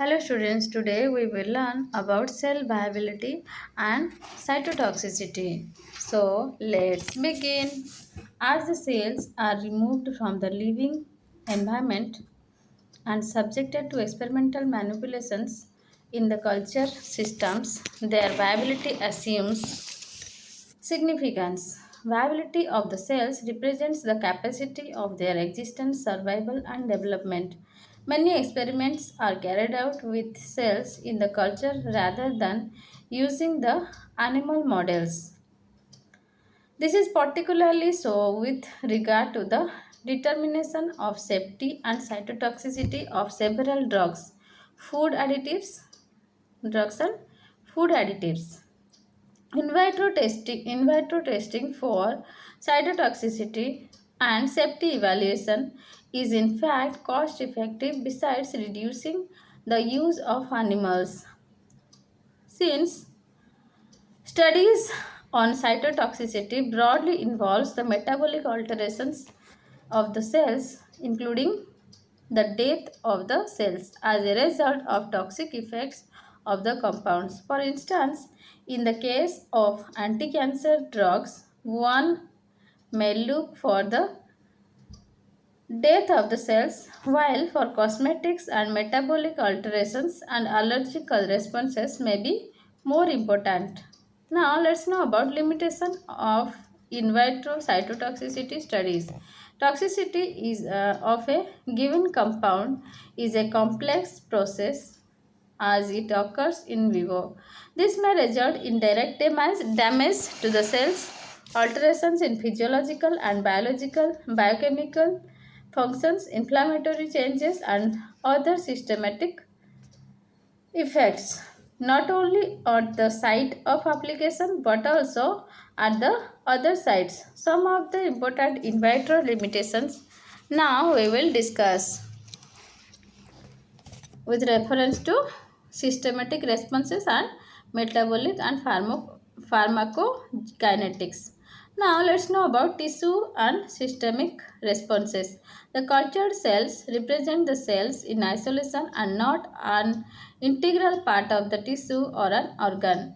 Hello students, today we will learn about cell viability and cytotoxicity. So let's begin. As the cells are removed from the living environment and subjected to experimental manipulations in the culture systems, their viability assumes significance. Viability of the cells represents the capacity of their existence, survival, and development. Many experiments are carried out with cells in the culture rather than using the animal models. This is particularly so with regard to the determination of safety and cytotoxicity of several drugs and food additives. In vitro testing for cytotoxicity and safety evaluation is in fact cost effective besides reducing the use of animals. Since studies on cytotoxicity broadly involves the metabolic alterations of the cells, including the death of the cells as a result of toxic effects of the compounds. For instance, in the case of anti-cancer drugs, one may look for the death of the cells, while for cosmetics and metabolic alterations and allergical responses may be more important. Now let's know about limitation of in vitro cytotoxicity studies. Toxicity is of a given compound is a complex process as it occurs in vivo. This may result in direct damage to the cells, alterations in physiological and biochemical functions, inflammatory changes, and other systematic effects, not only at the site of application but also at the other sites. Some of the important in vitro limitations now we will discuss with reference to systematic responses and metabolic and pharmacokinetics. Now let's know about tissue and systemic responses. The cultured cells represent the cells in isolation and not an integral part of the tissue or an organ.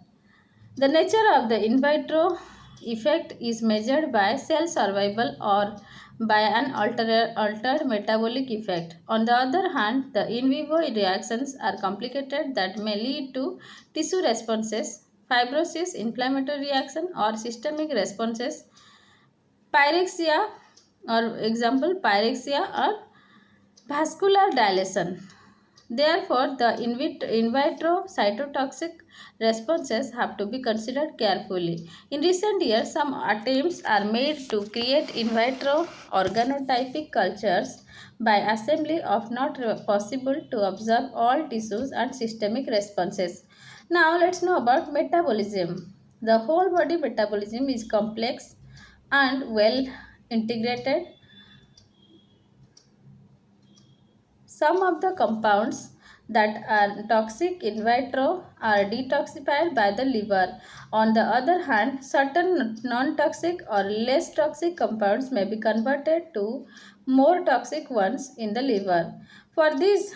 The nature of the in vitro effect is measured by cell survival or by an altered metabolic effect. On the other hand, the in vivo reactions are complicated that may lead to tissue responses, fibrosis, inflammatory reaction, or systemic responses, pyrexia, or vascular dilation. Therefore, the in vitro cytotoxic responses have to be considered carefully. In recent years, some attempts are made to create in vitro organotypic cultures by assembly of not possible to observe all tissues and systemic responses. Now, let's know about metabolism. The whole body metabolism is complex and well integrated. Some of the compounds that are toxic in vitro are detoxified by the liver. On the other hand, certain non-toxic or less toxic compounds may be converted to more toxic ones in the liver. For these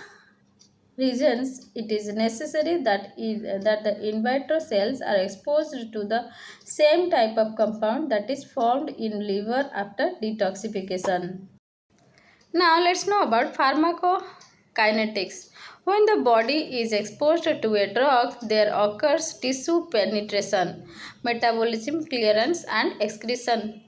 reasons, it is necessary that the in vitro cells are exposed to the same type of compound that is formed in liver after detoxification. Now let's know about pharmacokinetics. When the body is exposed to a drug, there occurs tissue penetration, metabolism, clearance, and excretion,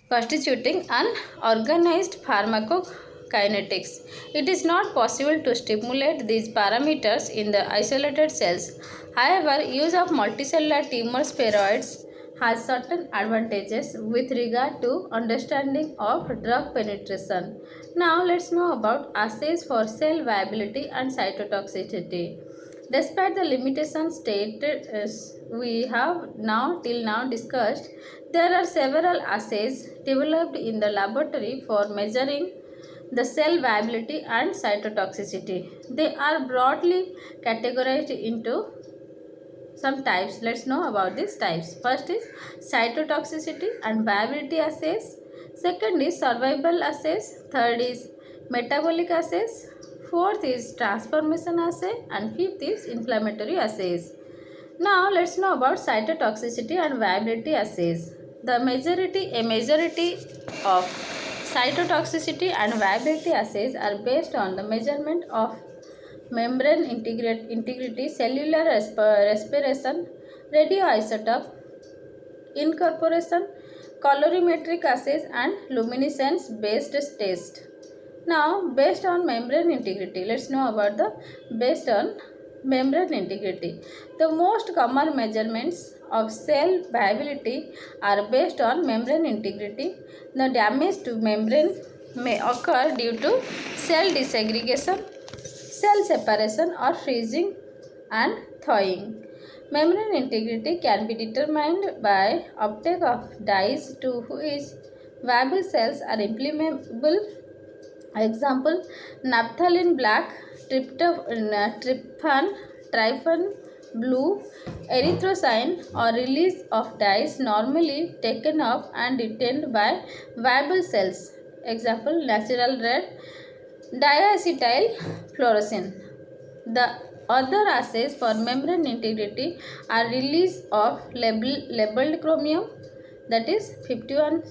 constituting unorganized pharmacokinetics. It is not possible to stimulate these parameters in the isolated cells. However, use of multicellular tumor spheroids has certain advantages with regard to understanding of drug penetration. Now let's know about assays for cell viability and cytotoxicity. Despite the limitations stated as we have till now discussed, there are several assays developed in the laboratory for measuring the cell viability and cytotoxicity. They are broadly categorized into some types. Let's know about these types. First is cytotoxicity and viability assays. Second is survival assays. Third is metabolic assays. fourth is transformation assay, and fifth is inflammatory assays. Now let's know about cytotoxicity and viability assays. A majority of cytotoxicity and viability assays are based on the measurement of membrane integrity, cellular respiration, radioisotope incorporation, colorimetric assays, and luminescence based test. Now, based on membrane integrity, let's know about the based on membrane integrity. The most common measurements of cell viability are based on membrane integrity. The damage to membrane may occur due to cell disaggregation, cell separation, or freezing and thawing. Membrane integrity can be determined by uptake of dyes to which viable cells are implementable. Example: naphthalene black, tryptophan, blue, erythrocyan, or release of dyes normally taken up and retained by viable cells. Example: natural red, diacetyl fluorescence. The other assays for membrane integrity are release of labeled chromium, that is 51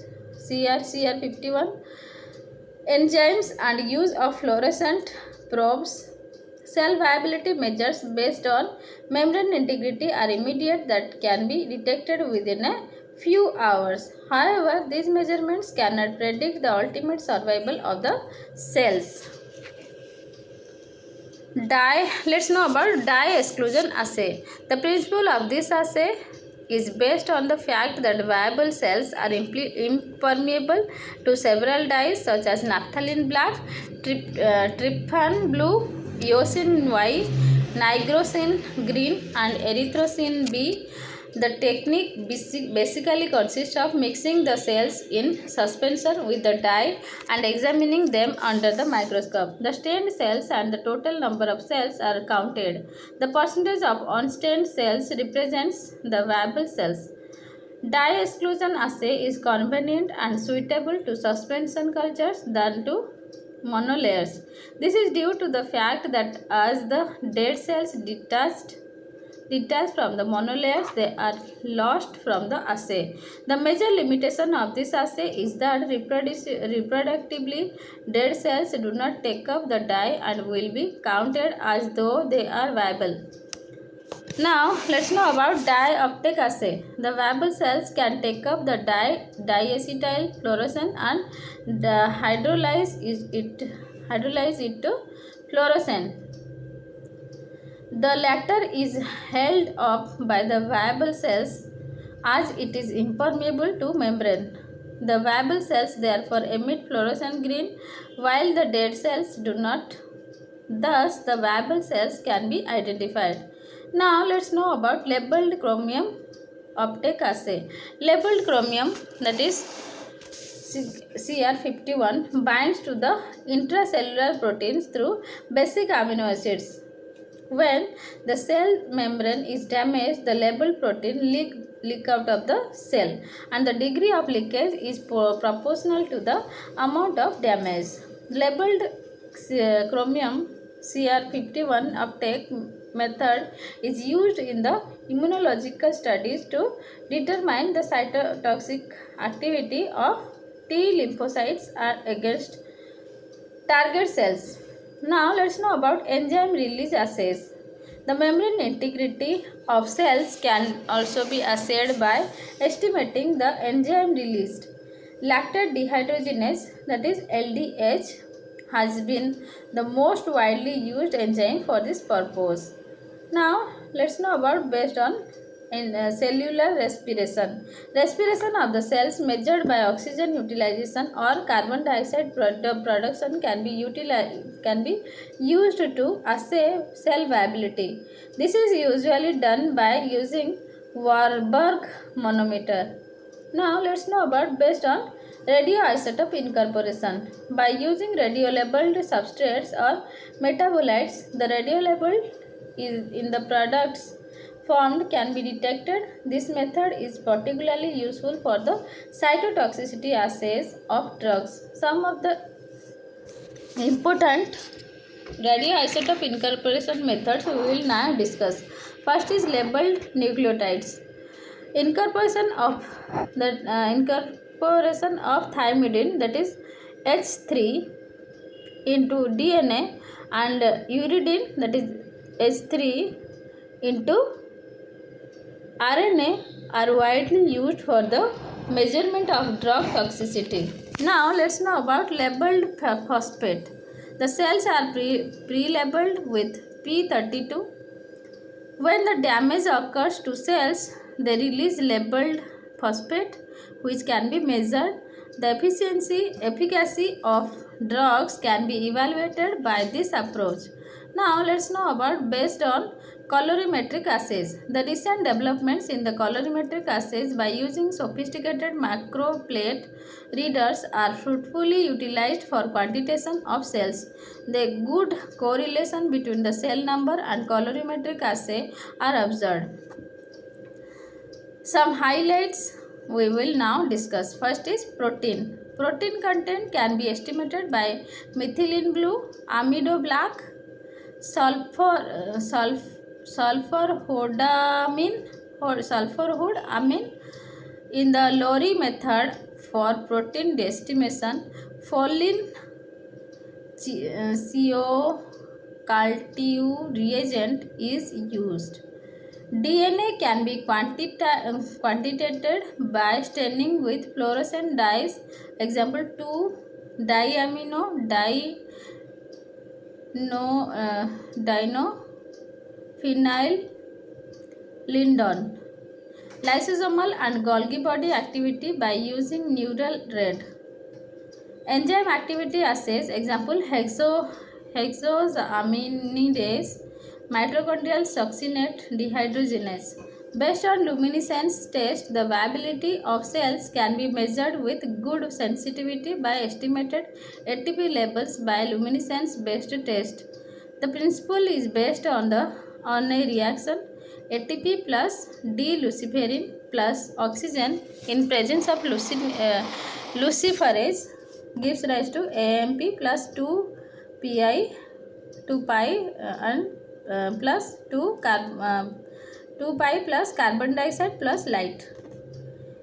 Cr51, enzymes, and use of fluorescent probes. Cell viability measures based on membrane integrity are immediate that can be detected within a few hours. However, these measurements cannot predict the ultimate survival of the cells. Let's know about dye exclusion assay. The principle of this assay is based on the fact that viable cells are impermeable to several dyes such as naphthalene black, tryptophan blue, eosin Y, nigrosin green, and erythrocyan B. The technique basically consists of mixing the cells in suspension with the dye and examining them under the microscope. The stained cells and the total number of cells are counted. The percentage of unstained cells represents the viable cells. Dye exclusion assay is convenient and suitable to suspension cultures than to monolayers. This is due to the fact that as the dead cells detached from the monolayers, they are lost from the assay. The major limitation of this assay is that reproductively dead cells do not take up the dye and will be counted as though they are viable. Now, let's know about dye uptake assay. The viable cells can take up the dye diacetyl fluorescence and hydrolyze it to fluorescence. The latter is held up by the viable cells as it is impermeable to membrane. The viable cells therefore emit fluorescent green while the dead cells do not. Thus, the viable cells can be identified. Now, let's know about labeled chromium uptake assay. Labeled chromium, that is Cr51, binds to the intracellular proteins through basic amino acids. When the cell membrane is damaged, the labeled protein leak out of the cell, and the degree of leakage is proportional to the amount of damage. Labeled chromium Cr51 uptake method is used in the immunological studies to determine the cytotoxic activity of T lymphocytes against target cells. Now let's know about enzyme release assays. The membrane integrity of cells can also be assayed by estimating the enzyme released. Lactate dehydrogenase, that is LDH, has been the most widely used enzyme for this purpose. Now let's know about based on cellular respiration. Respiration of the cells measured by oxygen utilization or carbon dioxide production can be used to assay cell viability. This is usually done by using Warburg manometer. Now let's know about based on radioisotope incorporation. By using radiolabeled substrates or metabolites, the radiolabeled is in the products formed can be detected. This method is particularly useful for the cytotoxicity assays of drugs. Some of the important Radioisotope incorporation methods we will now discuss. First is labeled nucleotides. Incorporation of incorporation of thymidine, that is H3, into DNA, and uridine, that is H3, into RNA are widely used for the measurement of drug toxicity. Now let's know about labeled phosphate. The cells are pre-labeled with P32. When the damage occurs to cells, they release labeled phosphate, which can be measured. The efficacy of drugs can be evaluated by this approach. Now let's know about based on colorimetric assays. The recent developments in the colorimetric assays by using sophisticated macroplate readers are fruitfully utilized for quantitation of cells. The good correlation between the cell number and colorimetric assay are observed. Some highlights we will now discuss. First is protein. Protein content can be estimated by methylene blue, amido black, sulfurhodamine. In the Lowry method for protein estimation, Folin CO-caltiu reagent is used. DNA can be quantitated by staining with fluorescent dyes. Example 2-diamino dinophenyl lindon. Lysosomal and Golgi body activity by using neural red. Enzyme activity assays, example hexosaminidase, mitochondrial succinate dehydrogenase. Based on luminescence test, the viability of cells can be measured with good sensitivity by estimated ATP levels by luminescence based test. The principle is based on a reaction ATP plus D-luciferin plus oxygen in presence of luciferase gives rise to AMP plus 2 pi and plus 2 pi plus carbon dioxide plus light.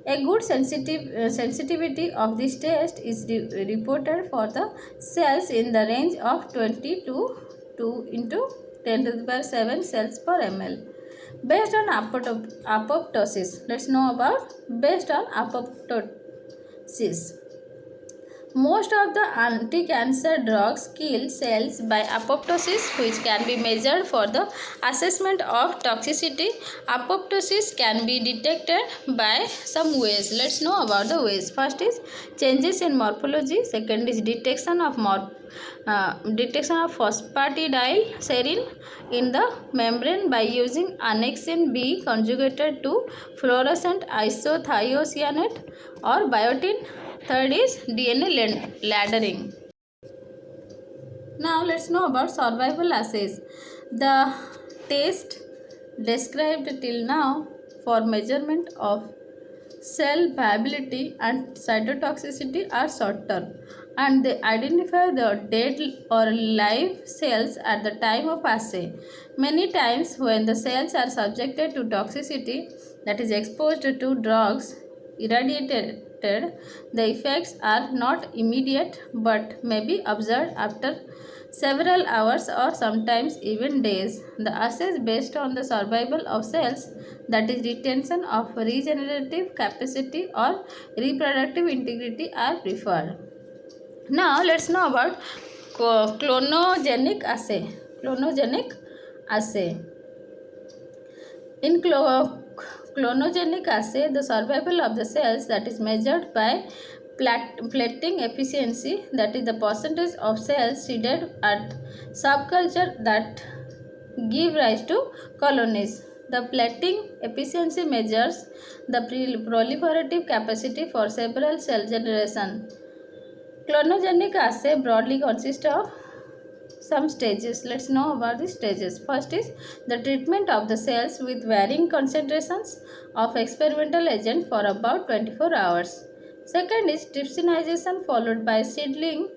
A good sensitivity of this test is reported for the cells in the range of 20 to 2 into 10 to the power 7 cells per ml. Based on apoptosis, let's know about based on apoptosis. Most of the anti-cancer drugs kill cells by apoptosis, which can be measured for the assessment of toxicity. Apoptosis can be detected by some ways. Let's know about the ways. First is changes in morphology. Second is detection of phosphatidylserine in the membrane by using annexin B conjugated to fluorescent isothiocyanate or biotin. Third is DNA laddering. Now let's know about survival assays. The test described till now for measurement of cell viability and cytotoxicity are short term, and they identify the dead or live cells at the time of assay. Many times when the cells are subjected to toxicity, that is exposed to drugs irradiated, the effects are not immediate but may be observed after several hours or sometimes even days. The assays based on the survival of cells, that is retention of regenerative capacity or reproductive integrity, are preferred. Now let's know about clonogenic assay. In clonogenic assay, the survival of the cells, that is measured by plating efficiency, that is the percentage of cells seeded at subculture that give rise to colonies. The plating efficiency measures the proliferative capacity for several cell generation. Clonogenic assay broadly consists of some stages. Let's know about the stages. First is the treatment of the cells with varying concentrations of experimental agent for about 24 hours. Second is trypsinization followed by seedling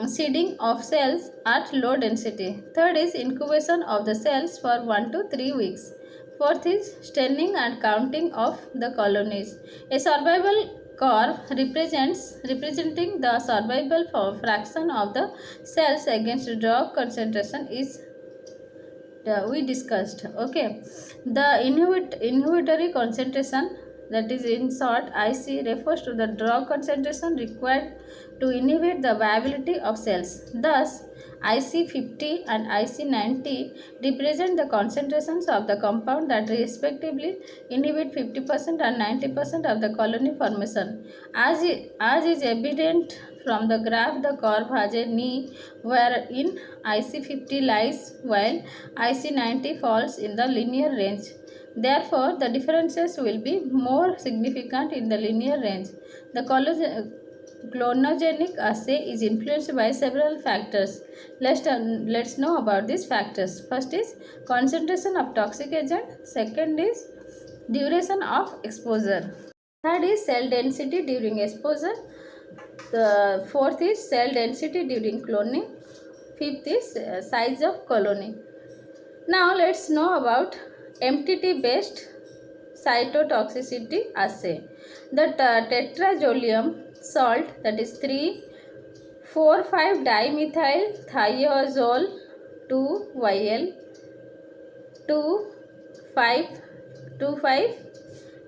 seeding of cells at low density. Third is incubation of the cells for 1 to 3 weeks. Fourth is staining and counting of the colonies. A survival curve representing the survival fraction of the cells against drug concentration is we discussed. Okay, the inhibitory concentration, that is in short IC, refers to the drug concentration required to inhibit the viability of cells. Thus IC 50 and IC 90 represent the concentrations of the compound that respectively inhibit 50% and 90% of the colony formation. As is evident from the graph, the curve has a knee wherein IC 50 lies while IC 90 falls in the linear range. Therefore, the differences will be more significant in the linear range. The clonogenic assay is influenced by several factors. Let's know about these factors. First is concentration of toxic agent. Second is duration of exposure. Third is cell density during exposure. The fourth is cell density during cloning. Fifth is size of colony. Now let's know about MTT based cytotoxicity assay. The tetrazolium salt, that is 3,4,5 dimethyl thiazole 2YL 2,5,2,5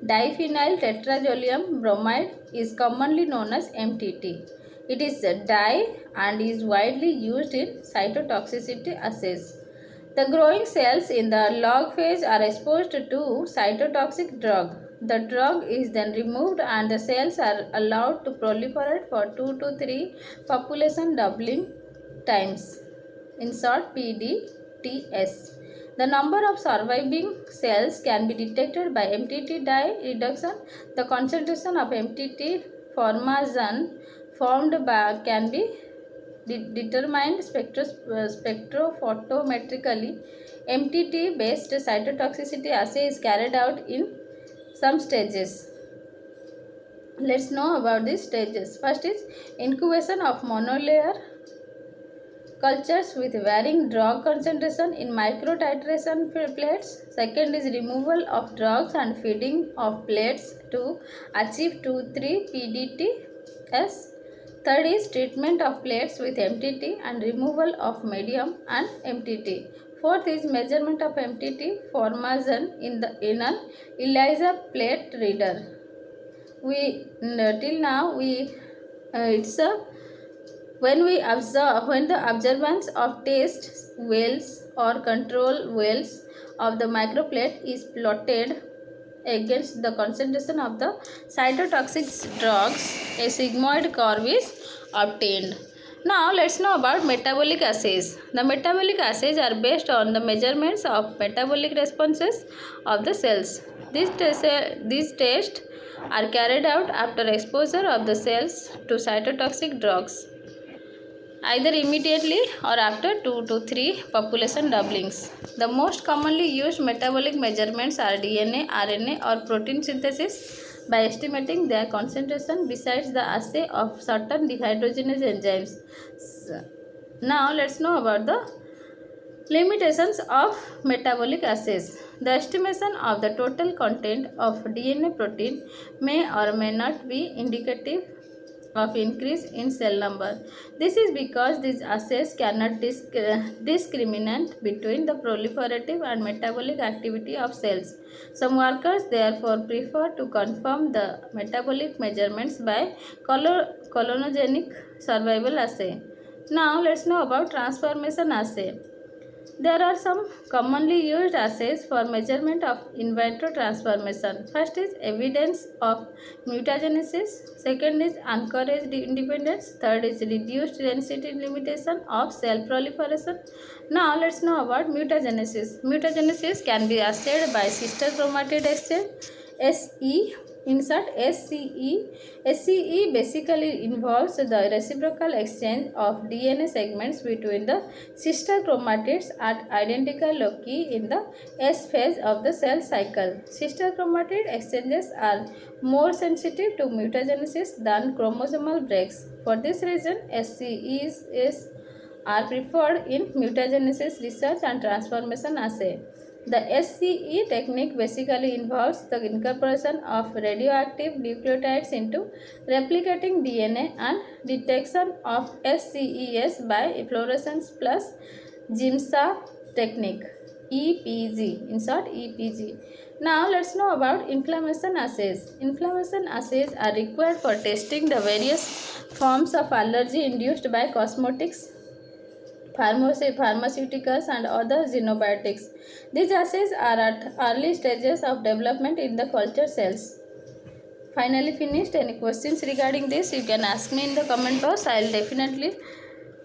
diphenyl tetrazolium bromide is commonly known as MTT. It is a dye and is widely used in cytotoxicity assays. The growing cells in the log phase are exposed to cytotoxic drug. The drug is then removed and the cells are allowed to proliferate for 2 to 3 population doubling times. In short, PDTS. The number of surviving cells can be detected by MTT dye reduction. The concentration of MTT formation formed by can be determined spectrophotometrically. MTT based cytotoxicity assay is carried out in some stages. Let's know about these stages. First is incubation of monolayer cultures with varying drug concentration in microtitration plates. Second is removal of drugs and feeding of plates to achieve 2-3 PDTS. Third is treatment of plates with MTT and removal of medium and MTT. Fourth is measurement of MTT formation in an ELISA plate reader. Till now it's a when the observance of test wells or control wells of the microplate is plotted against the concentration of the cytotoxic drugs, a sigmoid curve is obtained. Now let's know about metabolic assays. The metabolic assays are based on the measurements of metabolic responses of the cells. These tests are carried out after exposure of the cells to cytotoxic drugs, either immediately or after 2 to 3 population doublings. The most commonly used metabolic measurements are DNA, RNA or protein synthesis by estimating their concentration besides the assay of certain dehydrogenase enzymes. Now let's know about the limitations of metabolic assays. The estimation of the total content of DNA protein may or may not be indicative of increase in cell number. This is because these assays cannot discriminate between the proliferative and metabolic activity of cells. Some workers therefore prefer to confirm the metabolic measurements by clonogenic survival assay. Now let's know about transformation assay. There are some commonly used assays for measurement of in vitro transformation. First is evidence of mutagenesis. Second is encouraged independence. Third is reduced density limitation of cell proliferation. Now let's know about mutagenesis. Mutagenesis can be assayed by sister chromatid exchange SE Insert SCE. SCE basically involves the reciprocal exchange of DNA segments between the sister chromatids at identical loci in the S phase of the cell cycle. Sister chromatid exchanges are more sensitive to mutagenesis than chromosomal breaks. For this reason, SCEs are preferred in mutagenesis research and transformation assay. The SCE technique basically involves the incorporation of radioactive nucleotides into replicating DNA and detection of SCEs by fluorescence plus GIMSA technique. EPG, in short EPG. Now let's know about inflammation assays. Inflammation assays are required for testing the various forms of allergy induced by cosmetics, pharmaceuticals and other xenobiotics. These assays are at early stages of development in the culture cells. Finally finished. Any questions regarding this you can ask me in the comment box. I will definitely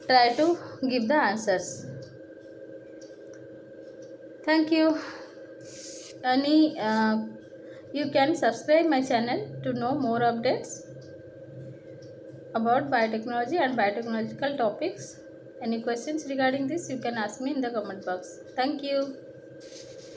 try to give the answers. Thank you. Any you can subscribe my channel to know more updates about biotechnology and biotechnological topics. Any questions regarding this you can ask me in the comment box. Thank you.